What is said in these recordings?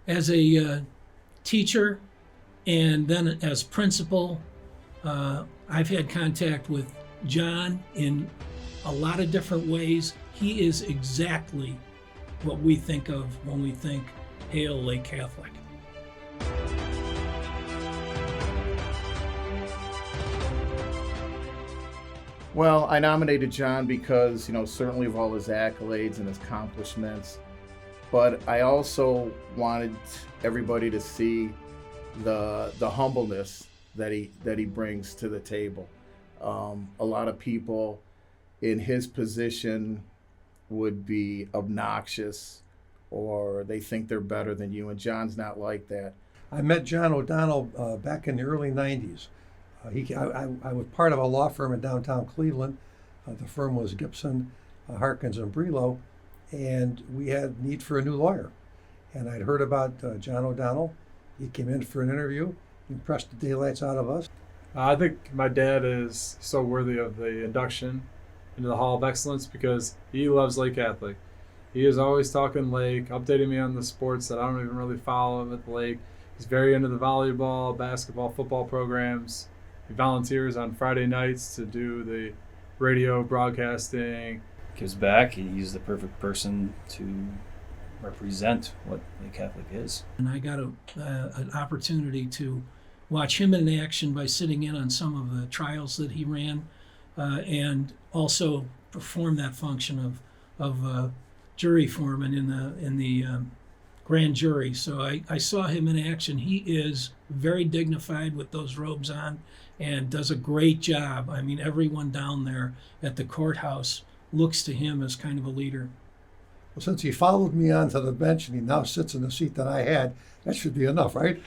As a teacher and then as principal, I've had contact with John in a lot of different ways. He is exactly what we think of when we think Hale Lake Catholic. Well, I nominated John because, certainly of all his accolades and his accomplishments, but I also wanted everybody to see the humbleness that he brings to the table. A lot of people in his position would be obnoxious or they think they're better than you, and John's not like that. I met John O'Donnell back in the early 90s. I was part of a law firm in downtown Cleveland. The firm was Gibson, Harkins, and Brelo, and we had need for a new lawyer. And I'd heard about John O'Donnell. He came in for an interview, impressed the daylights out of us. I think my dad is so worthy of the induction into the Hall of Excellence because he loves Lake Catholic. He is always talking Lake, updating me on the sports that I don't even really follow at the Lake. He's very into the volleyball, basketball, football programs. He volunteers on Friday nights to do the radio broadcasting. Gives back. He's the perfect person to represent what Lake Catholic is. And I got an opportunity to watch him in action by sitting in on some of the trials that he ran, and also perform that function of jury foreman in the grand jury. So I saw him in action. He is very dignified with those robes on and does a great job. I mean, everyone down there at the courthouse looks to him as kind of a leader. Well, since he followed me onto the bench and he now sits in the seat that I had, that should be enough, right?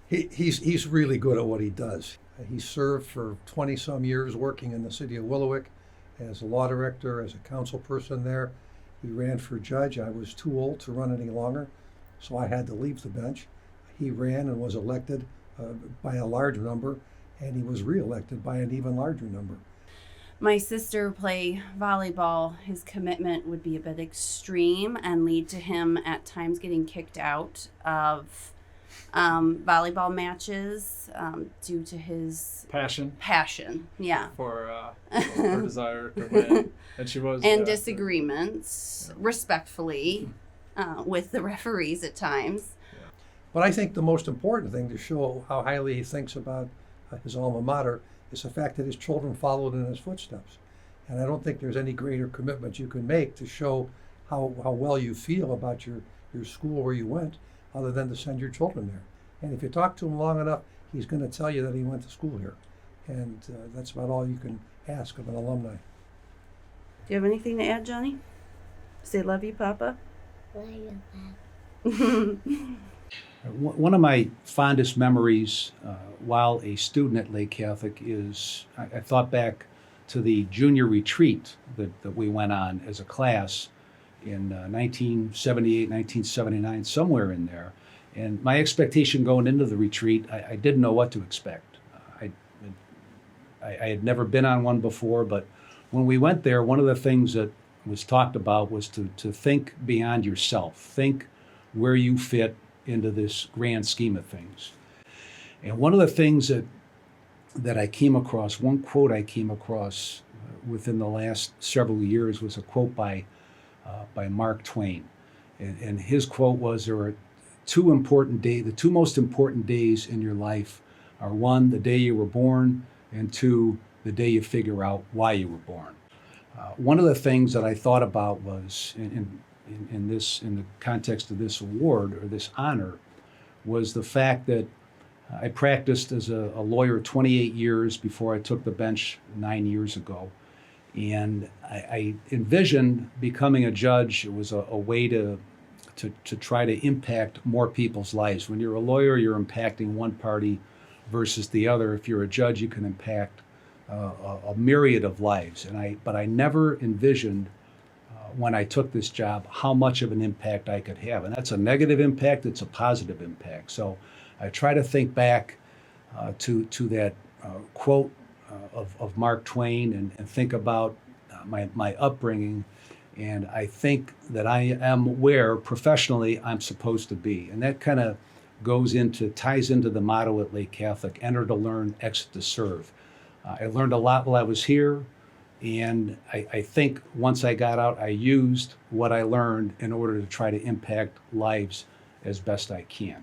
He's really good at what he does. He served for 20-some years working in the city of Willowick as a law director, as a council person there. He ran for judge. I was too old to run any longer, so I had to leave the bench. He ran and was elected by a large number, and he was reelected by an even larger number. My sister play volleyball. His commitment would be a bit extreme and lead to him at times getting kicked out of volleyball matches due to his Passion yeah. for her desire to win. And she was. And disagreements, respectfully, with the referees at times. But I think the most important thing to show how highly he thinks about his alma mater is the fact that his children followed in his footsteps. And I don't think there's any greater commitment you can make to show how well you feel about your school where you went, other than to send your children there. And if you talk to him long enough, he's going to tell you that he went to school here. And that's about all you can ask of an alumni. Do you have anything to add, Johnny? Say love you, Papa. Love you, Papa. One of my fondest memories while a student at Lake Catholic is I thought back to the junior retreat that we went on as a class in 1978, 1979, somewhere in there. And my expectation going into the retreat, I didn't know what to expect. I had never been on one before, but when we went there, one of the things that was talked about was to think beyond yourself, think where you fit into this grand scheme of things. And one of the things that I came across, one quote I came across within the last several years was a quote by Mark Twain. And his quote was, there are the two most important days in your life are one, the day you were born, and two, the day you figure out why you were born. One of the things that I thought about was, in the context of this award or this honor, was the fact that I practiced as a lawyer 28 years before I took the bench 9 years ago. And I envisioned becoming a judge. It was a way to try to impact more people's lives. When you're a lawyer, you're impacting one party versus the other. If you're a judge, you can impact a myriad of lives. But I never envisioned when I took this job how much of an impact I could have. And that's a negative impact, it's a positive impact. So I try to think back to that quote of Mark Twain and think about my upbringing And I think that I am where professionally I'm supposed to be. And that kind of ties into the motto at Lake Catholic: enter to learn, exit to serve. I learned a lot while I was here. And I think once I got out, I used what I learned in order to try to impact lives as best I can.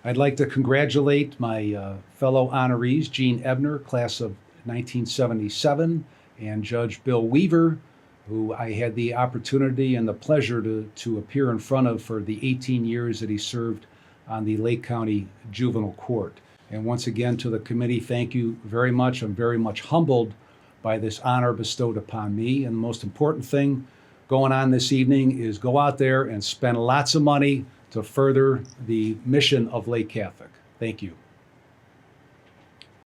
I'd like to congratulate my fellow honorees, Gene Ebner, class of 1977, and Judge Bill Weaver, who I had the opportunity and the pleasure to appear in front of for the 18 years that he served on the Lake County Juvenile Court. And once again, to the committee, thank you very much. I'm very much humbled by this honor bestowed upon me. And the most important thing going on this evening is go out there and spend lots of money to further the mission of Lake Catholic. Thank you.